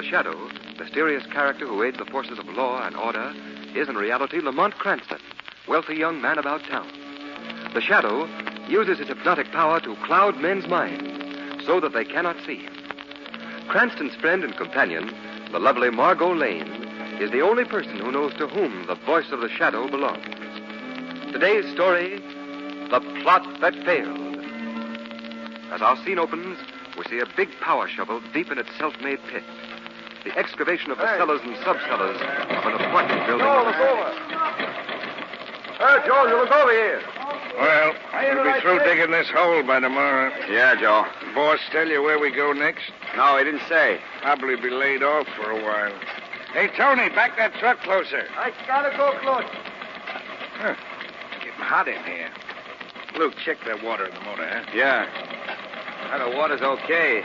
Shadow, mysterious character who aids the forces of law and order, is in reality Lamont Cranston, wealthy young man about town. The Shadow uses his hypnotic power to cloud men's minds so that they cannot see him. Cranston's friend and companion, the lovely Margot Lane, is the only person who knows to whom the voice of the Shadow belongs. Today's story, The Plot That Failed. As our scene opens, we see a big power shovel deep in its self-made pit. The excavation of the cellars and sub-cellars of an apartment building. Joel, look over. Joel, you look over here. Well, we'll be through digging this hole by tomorrow. Yeah, Joe. Boss tell you where we go next? No, he didn't say. Probably be laid off for a while. Hey, Tony, back that truck closer. I gotta go close. Huh. Getting hot in here. Luke, check that water in the motor, huh? Yeah. Well, the water's okay.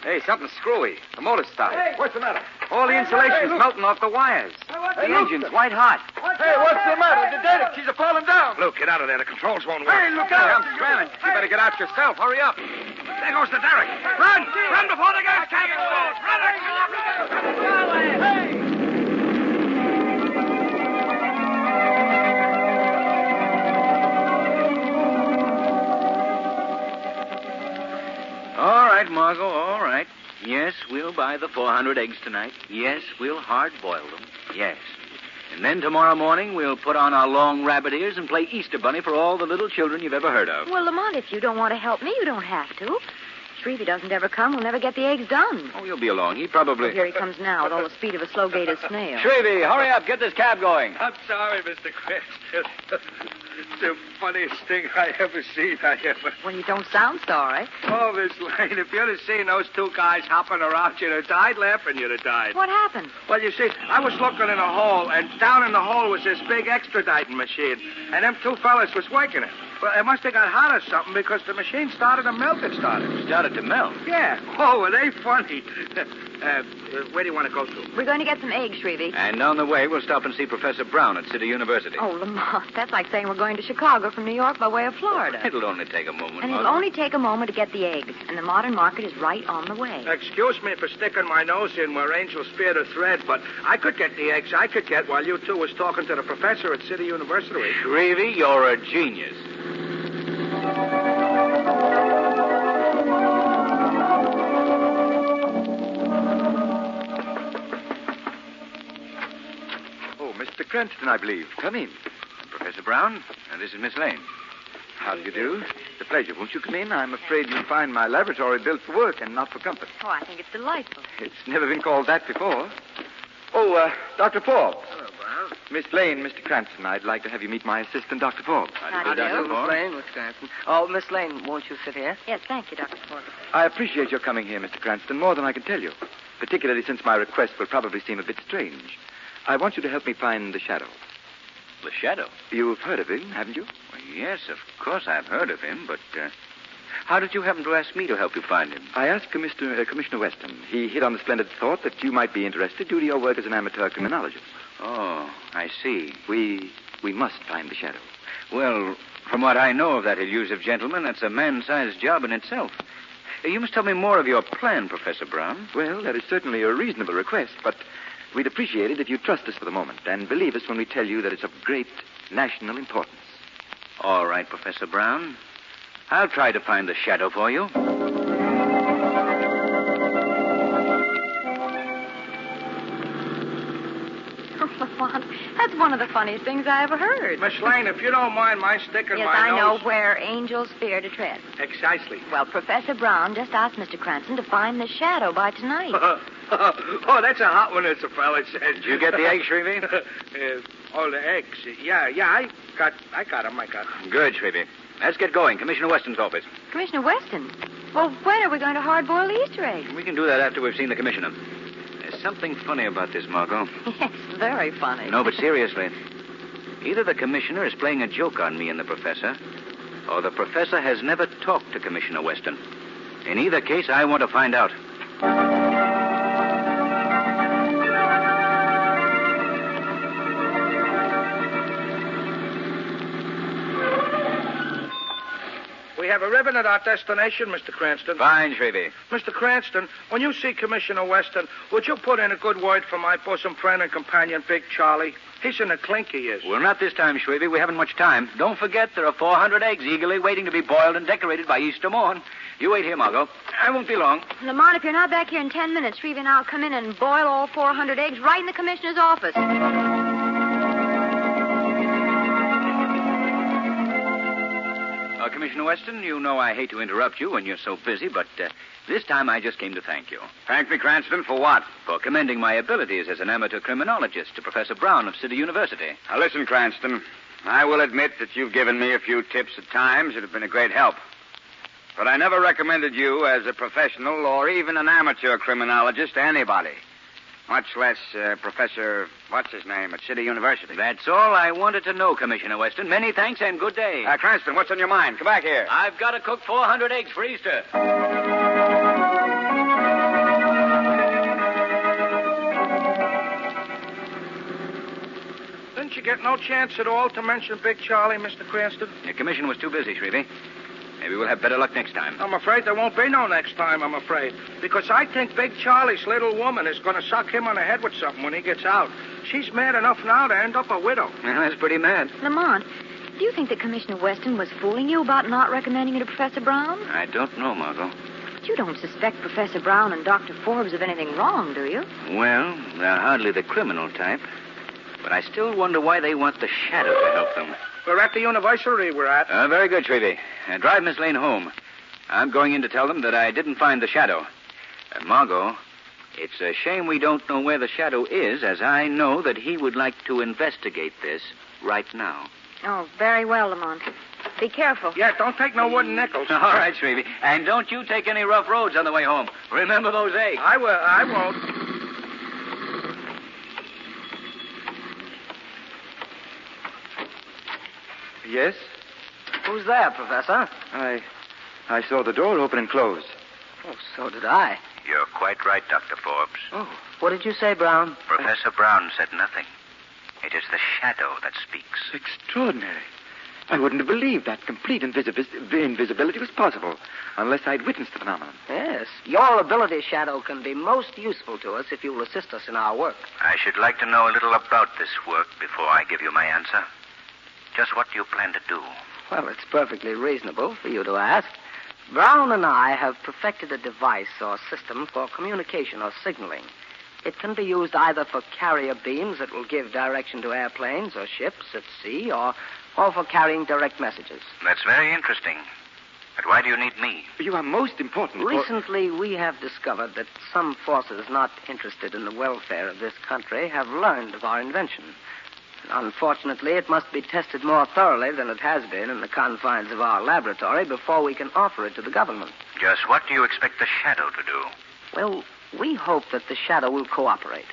Hey, something's screwy. The motor's stopped. Hey, what's the matter? All the insulation's melting off the wires. The engine's white hot. Hey, what's the matter? The data keys are falling down. Luke, get out of there. The controls won't work. Hey, look out. I'm screaming. You better get out yourself. Hurry up. There goes the derrick. Run! Run before the gas tank explodes! Run! All right, Margot, all right. Yes, we'll buy the 400 eggs tonight. Yes, we'll hard-boil them. Yes. And then tomorrow morning we'll put on our long rabbit ears and play Easter Bunny for all the little children you've ever heard of. Well, Lamont, if you don't want to help me, you don't have to. Shrevey doesn't ever come. We'll never get the eggs done. Oh, he'll be along. He probably... Oh, here he comes now with all the speed of a slow-gated snail. Shrevey, hurry up. Get this cab going. I'm sorry, Mr. Cranston. It's the funniest thing I ever seen. Well, you don't sound sorry. Oh, Miss Lane, if you'd have seen those two guys hopping around, you'd have died laughing. You'd have died. What happened? Well, you see, I was looking in a hole, and down in the hole was this big extraditing machine, and them two fellas was working it. Well, it must have got hot or something because the machine started to melt. It Started to melt. Yeah. Oh, were they funny? Where do you want to go to? We're going to get some eggs, Shrevey. And on the way, we'll stop and see Professor Brown at City University. Oh, Lamont, that's like saying we're going to Chicago from New York by way of Florida. It'll only take a moment, And it'll Margot. only take a moment to get the eggs, and the modern market is right on the way. Excuse me for sticking my nose in where angels fear to thread, but I could get the eggs I could get while you two was talking to the professor at City University. Shrevey, you're a genius. Oh, Mr. Cranston, I believe. Come in. I'm Professor Brown, and this is Miss Lane. How do you do? It's a pleasure. Won't you come in? I'm afraid you'll find my laboratory built for work and not for comfort. Oh, I think it's delightful. It's never been called that before. Oh, Dr. Forbes. Hello, Brown. Miss Lane, Mr. Cranston, I'd like to have you meet my assistant, Dr. Forbes. How do you do? Dr. Forbes. Lane, Miss Cranston. Oh, Miss Lane, won't you sit here? Yes, thank you, Dr. Ford. I appreciate your coming here, Mr. Cranston, more than I can tell you, particularly since my request will probably seem a bit strange. I want you to help me find the Shadow. The Shadow? You've heard of him, haven't you? Well, yes, of course I've heard of him, but how did you happen to ask me to help you find him? I asked Commissioner Weston. He hit on the splendid thought that you might be interested due to your work as an amateur criminologist. Oh, I see. We must find the Shadow. Well, from what I know of that elusive gentleman, that's a man-sized job in itself. You must tell me more of your plan, Professor Brown. Well, that is certainly a reasonable request, but we'd appreciate it if you trust us for the moment and believe us when we tell you that it's of great national importance. All right, Professor Brown. I'll try to find the Shadow for you. Lamont, that's one of the funniest things I ever heard. Miss Lane, if you don't mind my sticking Yes, my I know nose... where angels fear to tread. Precisely. Well, Professor Brown just asked Mr. Cranston to find the Shadow by tonight. Oh, that's a hot one, as the fella said. Did you get the eggs, Shrevey? The eggs. Yeah, I got them. Good, Shrevey. Let's get going. Commissioner Weston's office. Commissioner Weston? Well, when are we going to hard-boil the Easter eggs? We can do that after we've seen the commissioner. There's something funny about this, Margot. Yes, very funny. No, but seriously. Either the commissioner is playing a joke on me and the professor, or the professor has never talked to Commissioner Weston. In either case, I want to find out. We have arrived at our destination, Mr. Cranston. Fine, Shrevey. Mr. Cranston, when you see Commissioner Weston, would you put in a good word for my bosom friend and companion, Big Charlie? He's in a clink, he is. Well, not this time, Shrevey. We haven't much time. Don't forget there are 400 eggs eagerly waiting to be boiled and decorated by Easter morn. You wait here, Margot. I won't be long. Lamont, if you're not back here in 10 minutes, Shrevey and I'll come in and boil all 400 eggs right in the commissioner's office. Commissioner Weston, you know I hate to interrupt you when you're so busy, but this time I just came to thank you. Thank me, Cranston, for what? For commending my abilities as an amateur criminologist to Professor Brown of City University. Now, listen, Cranston. I will admit that you've given me a few tips at times that have been a great help. But I never recommended you as a professional or even an amateur criminologist to anybody. Much less Professor, what's his name, at City University. That's all I wanted to know, Commissioner Weston. Many thanks and good day. Cranston, what's on your mind? Come back here. I've got to cook 400 eggs for Easter. Didn't you get no chance at all to mention Big Charlie, Mr. Cranston? The commission was too busy, Shrevey. Maybe we'll have better luck next time. I'm afraid there won't be no next time, I'm afraid. Because I think Big Charlie's little woman is going to suck him on the head with something when he gets out. She's mad enough now to end up a widow. Well, that's pretty mad. Lamont, do you think that Commissioner Weston was fooling you about not recommending you to Professor Brown? I don't know, Margot. But you don't suspect Professor Brown and Dr. Forbes of anything wrong, do you? Well, they're hardly the criminal type. But I still wonder why they want the shadow to help them. We're at the university we're at. Very good, Shrevey. Drive Miss Lane home. I'm going in to tell them that I didn't find the shadow. Margot, it's a shame we don't know where the shadow is, as I know that he would like to investigate this right now. Oh, very well, Lamont. Be careful. Yeah, don't take no wooden nickels. All right, Shrevey. And don't you take any rough roads on the way home. Remember those eggs. I will. I won't. Yes? Who's there, Professor? I saw the door open and close. Oh, so did I. You're quite right, Dr. Forbes. Oh, what did you say, Brown? Professor Brown said nothing. It is the shadow that speaks. Extraordinary. I wouldn't have believed that complete invisibility was possible unless I'd witnessed the phenomenon. Yes. Your ability, Shadow, can be most useful to us if you'll assist us in our work. I should like to know a little about this work before I give you my answer. Just what do you plan to do? Well, it's perfectly reasonable for you to ask. Brown and I have perfected a device or system for communication or signaling. It can be used either for carrier beams that will give direction to airplanes or ships at sea, or for carrying direct messages. That's very interesting. But why do you need me? You are most important. Recently, we have discovered that some forces not interested in the welfare of this country have learned of our invention. Unfortunately, it must be tested more thoroughly than it has been in the confines of our laboratory before we can offer it to the government. Just what do you expect the shadow to do? Well, we hope that the shadow will cooperate.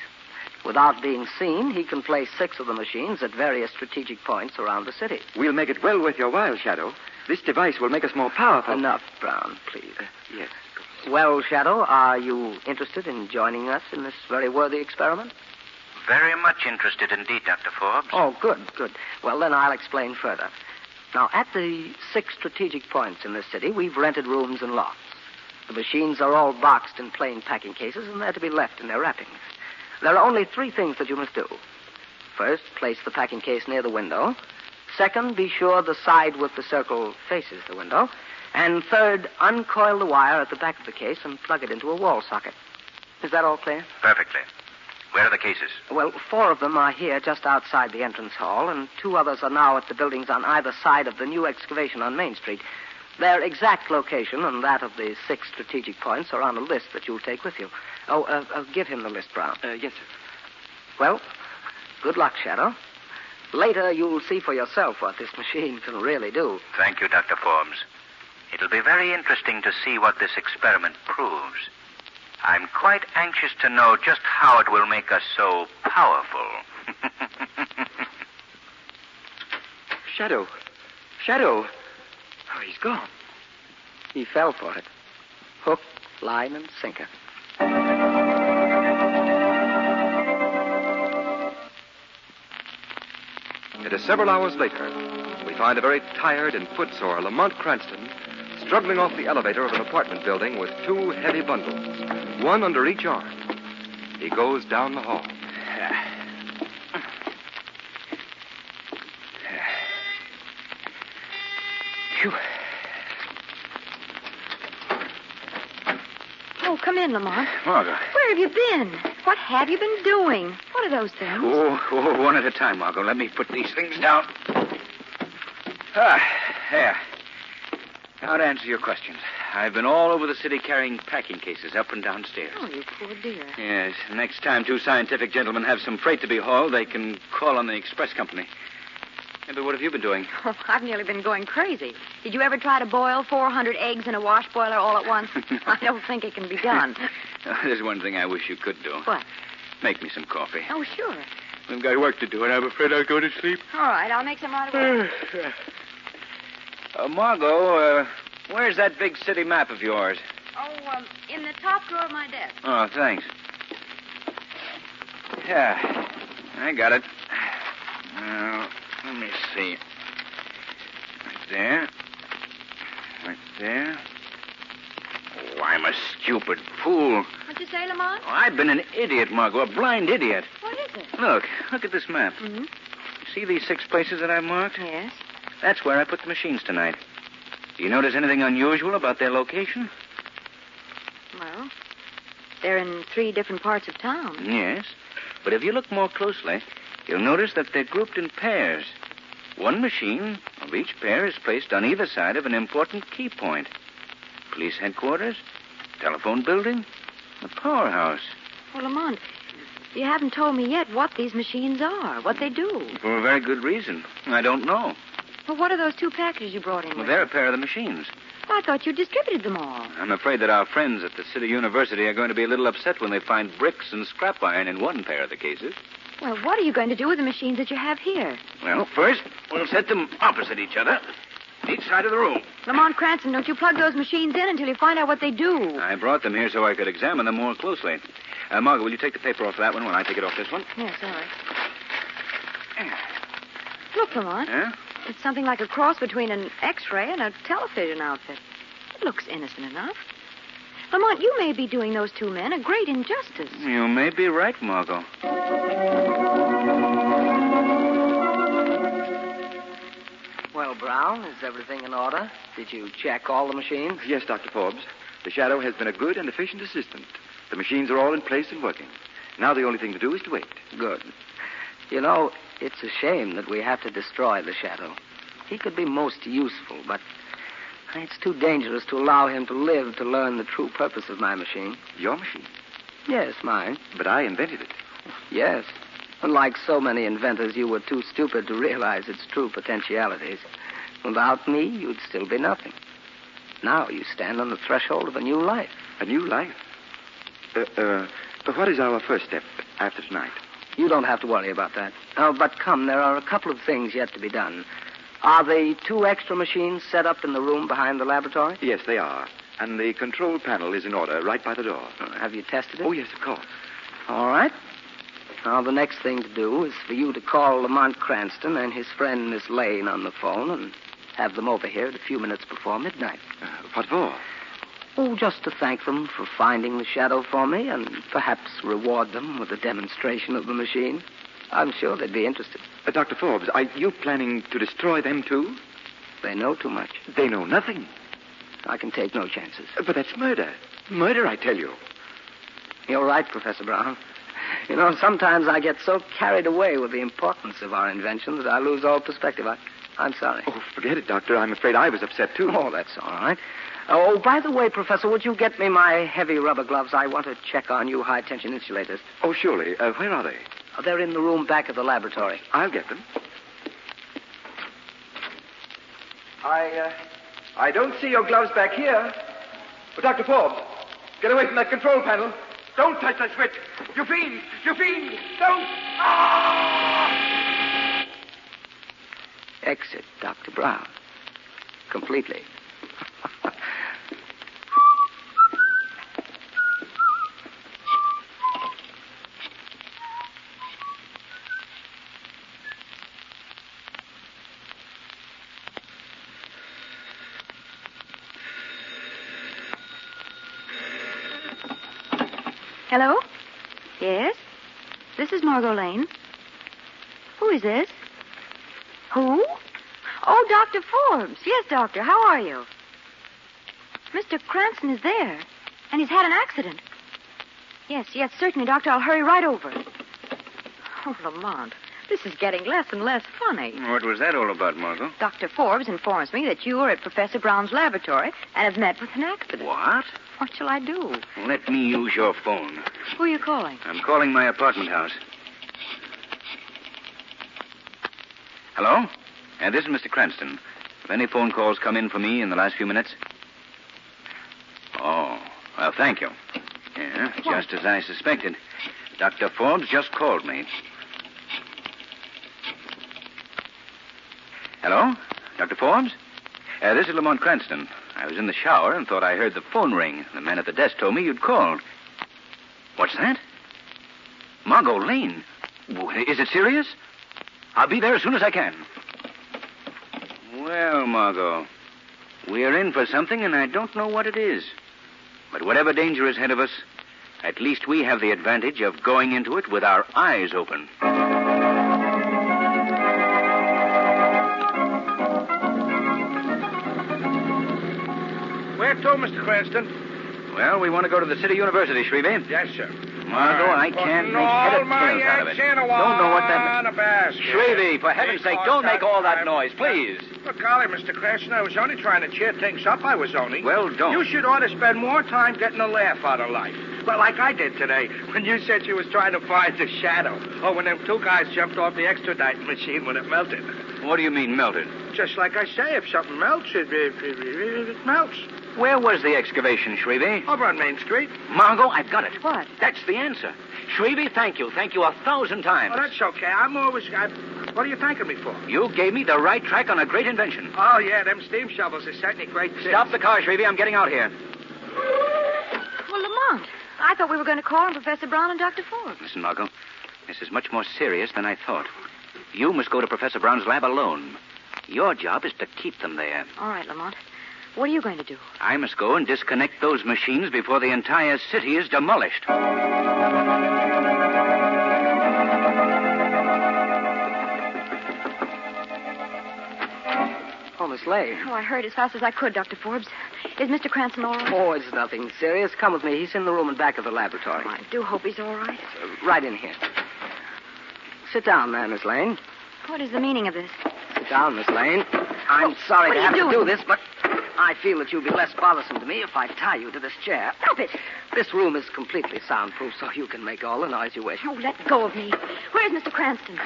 Without being seen, he can place 6 of the machines at various strategic points around the city. We'll make it well worth your while, Shadow. This device will make us more powerful. Enough, Brown, please. Yes. Well, Shadow, are you interested in joining us in this very worthy experiment? Very much interested indeed, Dr. Forbes. Oh, good. Well, then I'll explain further. Now, at the 6 strategic points in this city, we've rented rooms and lofts. The machines are all boxed in plain packing cases, and they're to be left in their wrappings. There are only 3 things that you must do. First, place the packing case near the window. Second, be sure the side with the circle faces the window. And third, uncoil the wire at the back of the case and plug it into a wall socket. Is that all clear? Perfectly. Where are the cases? Well, 4 of them are here just outside the entrance hall, and 2 others are now at the buildings on either side of the new excavation on Main Street. Their exact location and that of the 6 strategic points are on a list that you'll take with you. Give him the list, Brown. Yes, sir. Well, good luck, Shadow. Later, you'll see for yourself what this machine can really do. Thank you, Dr. Forbes. It'll be very interesting to see what this experiment proves. I'm quite anxious to know just how it will make us so powerful. Shadow. Oh, he's gone. He fell for it. Hook, line, and sinker. It is several hours later. We find a very tired and footsore Lamont Cranston struggling off the elevator of an apartment building with two heavy bundles, one under each arm. He goes down the hall. Phew. Oh, come in, Lamont. Margot. Where have you been? What have you been doing? What are those things? Oh, one at a time, Margot. Let me put these things down. There. Now to answer your questions. I've been all over the city carrying packing cases up and downstairs. Oh, you poor dear. Yes. Next time two scientific gentlemen have some freight to be hauled, they can call on the express company. Yeah, but what have you been doing? Oh, I've nearly been going crazy. Did you ever try to boil 400 eggs in a wash boiler all at once? I don't think it can be done. There's one thing I wish you could do. What? Make me some coffee. Oh, sure. We've got work to do, and I'm afraid I'll go to sleep. All right, I'll make some right away. Margot, where's that big city map of yours? Oh, in the top drawer of my desk. Oh, thanks. Yeah, I got it. Let me see. Right there. Right there. Oh, I'm a stupid fool. What'd you say, Lamont? Oh, I've been an idiot, Margot, a blind idiot. What is it? Look at this map. Mm-hmm. See these 6 places that I've marked? Yes. That's where I put the machines tonight. Do you notice anything unusual about their location? Well, they're in 3 different parts of town. Yes. But if you look more closely, you'll notice that they're grouped in pairs. One machine of each pair is placed on either side of an important key point. Police headquarters, telephone building, a powerhouse. Well, Lamont, you haven't told me yet what these machines are, what they do. For a very good reason. I don't know. Well, what are those 2 packages you brought in Well, with they're you? a pair of the machines. I thought you distributed them all. I'm afraid that our friends at the City University are going to be a little upset when they find bricks and scrap iron in one pair of the cases. Well, what are you going to do with the machines that you have here? Well, first, we'll set them opposite each other, each side of the room. Lamont Cranston, don't you plug those machines in until you find out what they do. I brought them here so I could examine them more closely. Margot, will you take the paper off that one while I take it off this one? Yes, all right. Look, Lamont. Yeah? It's something like a cross between an X-ray and a television outfit. It looks innocent enough. Lamont, you may be doing those 2 men a great injustice. You may be right, Margot. Well, Brown, is everything in order? Did you check all the machines? Yes, Dr. Forbes. The Shadow has been a good and efficient assistant. The machines are all in place and working. Now the only thing to do is to wait. Good. You know, it's a shame that we have to destroy the Shadow. He could be most useful, but it's too dangerous to allow him to live to learn the true purpose of my machine. Your machine? Yes, mine. But I invented it. Yes. Unlike so many inventors, you were too stupid to realize its true potentialities. Without me, you'd still be nothing. Now you stand on the threshold of a new life. A new life? What is our first step after tonight? You don't have to worry about that. Oh, but come, there are a couple of things yet to be done. Are the 2 extra machines set up in the room behind the laboratory? Yes, they are. And the control panel is in order right by the door. Have you tested it? Oh, yes, of course. All right. Now, the next thing to do is for you to call Lamont Cranston and his friend Miss Lane on the phone and have them over here at a few minutes before midnight. What for? Oh, just to thank them for finding the Shadow for me and perhaps reward them with a demonstration of the machine. I'm sure they'd be interested. Dr. Forbes, are you planning to destroy them, too? They know too much. They know nothing. I can take no chances. But that's murder. Murder, I tell you. You're right, Professor Brown. You know, sometimes I get so carried away with the importance of our invention that I lose all perspective. I'm sorry. Oh, forget it, Doctor. I'm afraid I was upset, too. Oh, that's all right. Oh, by the way, Professor, would you get me my heavy rubber gloves? I want to check on you high-tension insulators. Oh, surely. Where are they? They're in the room back of the laboratory. I'll get them. I don't see your gloves back here. But Dr. Forbes, get away from that control panel. Don't touch that switch. You fiend! You fiend! Don't! Ah! Exit, Dr. Brown. Completely. Hello? Yes? This is Margot Lane. Who is this? Who? Oh, Dr. Forbes. Yes, Doctor. How are you? Mr. Cranston is there, and he's had an accident. Yes, certainly, Doctor. I'll hurry right over. Oh, Lamont, this is getting less and less funny. What was that all about, Margot? Dr. Forbes informs me that you are at Professor Brown's laboratory and have met with an accident. What? What shall I do? Let me use your phone. Who are you calling? I'm calling my apartment house. Hello? This is Mr. Cranston. Have any phone calls come in for me in the last few minutes? Oh, well, thank you. Yeah, just as I suspected. Dr. Forbes just called me. Hello? Dr. Forbes? This is Lamont Cranston. I was in the shower and thought I heard the phone ring. The man at the desk told me you'd called. What's that? Margot Lane? Is it serious? I'll be there as soon as I can. Well, Margot, we're in for something, and I don't know what it is. But whatever danger is ahead of us, at least we have the advantage of going into it with our eyes open. Where to, Mr. Cranston? Well, we want to go to the City University, Shrevey. Yes, sir. Margot, I can't make head or tails out of it. Don't know what that means. Shrevey, for heaven's sake, don't make all that noise, please. Well, golly, Mr. Cranston, I was only trying to cheer things up. I was only. Well, don't. You should ought to spend more time getting a laugh out of life. Well, like I did today, when you said you was trying to find the shadow. Or when them two guys jumped off the extraditing machine when it melted. What do you mean, melted? Just like I say, if something melts, it melts. Where was the excavation, Shrevey? Over on Main Street. Margot, I've got it. What? That's the answer. Shrevey, thank you. Thank you 1,000 times. Oh, that's okay. What are you thanking me for? You gave me the right track on a great invention. Oh, yeah, them steam shovels are certainly great tips. Stop the car, Shrevey. I'm getting out here. Well, Lamont, I thought we were going to call on Professor Brown and Dr. Forbes. Listen, Margot, this is much more serious than I thought. You must go to Professor Brown's lab alone. Your job is to keep them there. All right, Lamont. What are you going to do? I must go and disconnect those machines before the entire city is demolished. Oh, Miss Lane. Oh, I hurried as fast as I could, Dr. Forbes. Is Mr. Cranston all right? Oh, it's nothing serious. Come with me. He's in the room in back of the laboratory. Oh, I do hope he's all right. Right in here. Sit down there, Miss Lane. What is the meaning of this? Sit down, Miss Lane. I'm sorry to have to do this, but I feel that you'll be less bothersome to me if I tie you to this chair. Stop it. This room is completely soundproof, so you can make all the noise you wish. Oh, let go of me. Where's Mr. Cranston?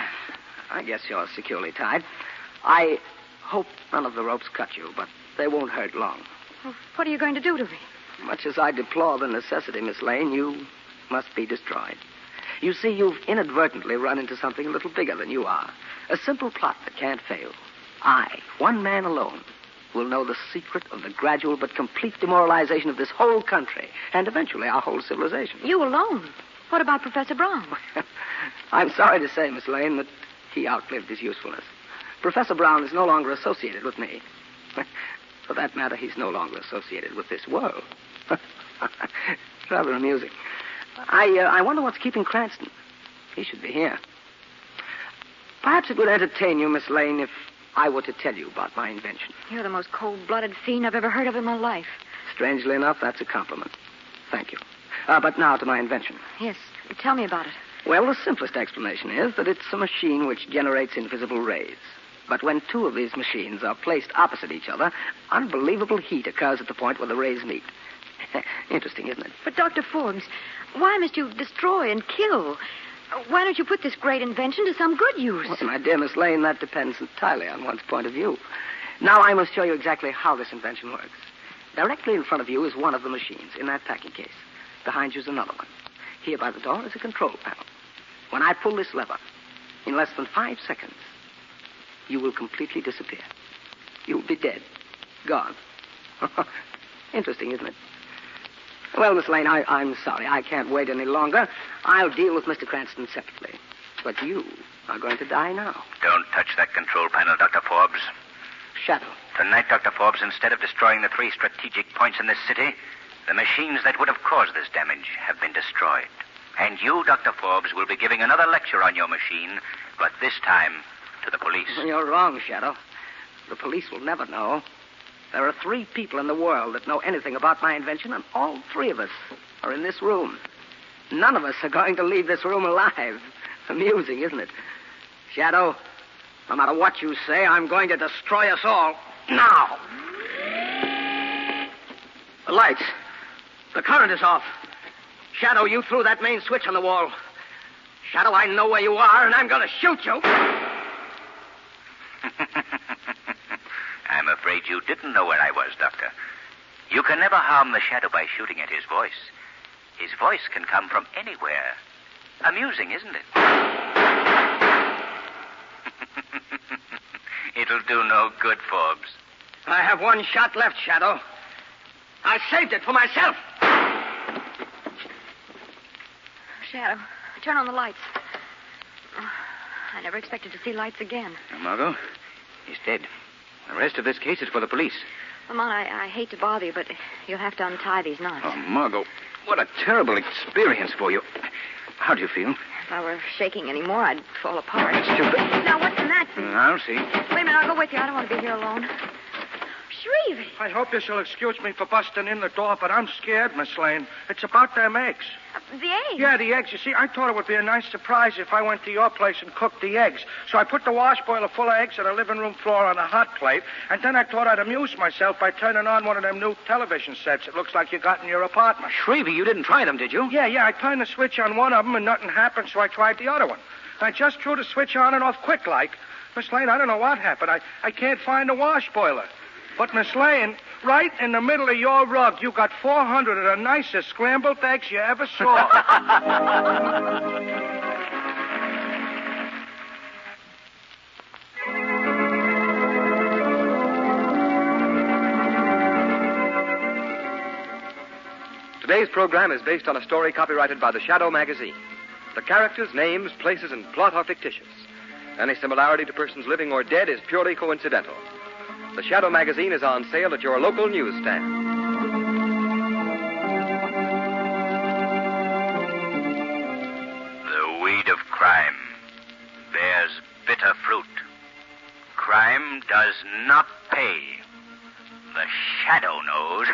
I guess you're securely tied. I hope none of the ropes cut you, but they won't hurt long. Well, what are you going to do to me? Much as I deplore the necessity, Miss Lane, you must be destroyed. You see, you've inadvertently run into something a little bigger than you are. A simple plot that can't fail. I, one man alone, will know the secret of the gradual but complete demoralization of this whole country, and eventually our whole civilization. You alone? What about Professor Brown? I'm sorry to say, Miss Lane, that he outlived his usefulness. Professor Brown is no longer associated with me. For that matter, he's no longer associated with this world. It's rather amusing. I wonder what's keeping Cranston. He should be here. Perhaps it would entertain you, Miss Lane, if I were to tell you about my invention. You're the most cold-blooded fiend I've ever heard of in my life. Strangely enough, that's a compliment. Thank you. But now to my invention. Yes, tell me about it. Well, the simplest explanation is that it's a machine which generates invisible rays. But when two of these machines are placed opposite each other, unbelievable heat occurs at the point where the rays meet. Interesting, isn't it? But, Dr. Forbes, why must you destroy and kill? Why don't you put this great invention to some good use? Well, my dear Miss Lane, that depends entirely on one's point of view. Now I must show you exactly how this invention works. Directly in front of you is one of the machines in that packing case. Behind you is another one. Here by the door is a control panel. When I pull this lever, in less than 5 seconds, you will completely disappear. You'll be dead. Gone. Interesting, isn't it? Well, Miss Lane, I'm sorry. I can't wait any longer. I'll deal with Mr. Cranston separately. But you are going to die now. Don't touch that control panel, Dr. Forbes. Shadow. Tonight, Dr. Forbes, instead of destroying the 3 strategic points in this city, The machines that would have caused this damage have been destroyed. And you, Dr. Forbes, will be giving another lecture on your machine, but this time to the police. You're wrong, Shadow. The police will never know. There are 3 people in the world that know anything about my invention, and all 3 of us are in this room. None of us are going to leave this room alive. Amusing, isn't it? Shadow, no matter what you say, I'm going to destroy us all. Now! The lights. The current is off. Shadow, you threw that main switch on the wall. Shadow, I know where you are, and I'm going to shoot you. I'm afraid you didn't know where I was, Doctor. You can never harm the Shadow by shooting at his voice. His voice can come from anywhere. Amusing, isn't it? It'll do no good, Forbes. I have 1 shot left, Shadow. I saved it for myself. Shadow, turn on the lights. Oh, I never expected to see lights again. Margot, he's dead. The rest of this case is for the police. Lamont, I hate to bother you, but you'll have to untie these knots. Oh, Margot, what a terrible experience for you. How do you feel? If I were shaking any more, I'd fall apart. That's too bad. Now, what's in that? I'll see. Wait a minute, I'll go with you. I don't want to be here alone. Shrevey. I hope you'll excuse me for busting in the door, but I'm scared, Miss Lane. It's about them eggs. The eggs? Yeah, the eggs. You see, I thought it would be a nice surprise if I went to your place and cooked the eggs. So I put the wash boiler full of eggs on the living room floor on a hot plate, and then I thought I'd amuse myself by turning on one of them new television sets it looks like you got in your apartment. Shrevey, you didn't try them, did you? Yeah, I turned the switch on one of them and nothing happened, so I tried the other one. I just threw the switch on and off quick like. Miss Lane, I don't know what happened. I can't find the wash boiler. But, Miss Lane, right in the middle of your rug, you got 400 of the nicest scrambled eggs you ever saw. Today's program is based on a story copyrighted by the Shadow magazine. The characters, names, places, and plot are fictitious. Any similarity to persons living or dead is purely coincidental. The Shadow magazine is on sale at your local newsstand. The weed of crime bears bitter fruit. Crime does not pay. The Shadow knows.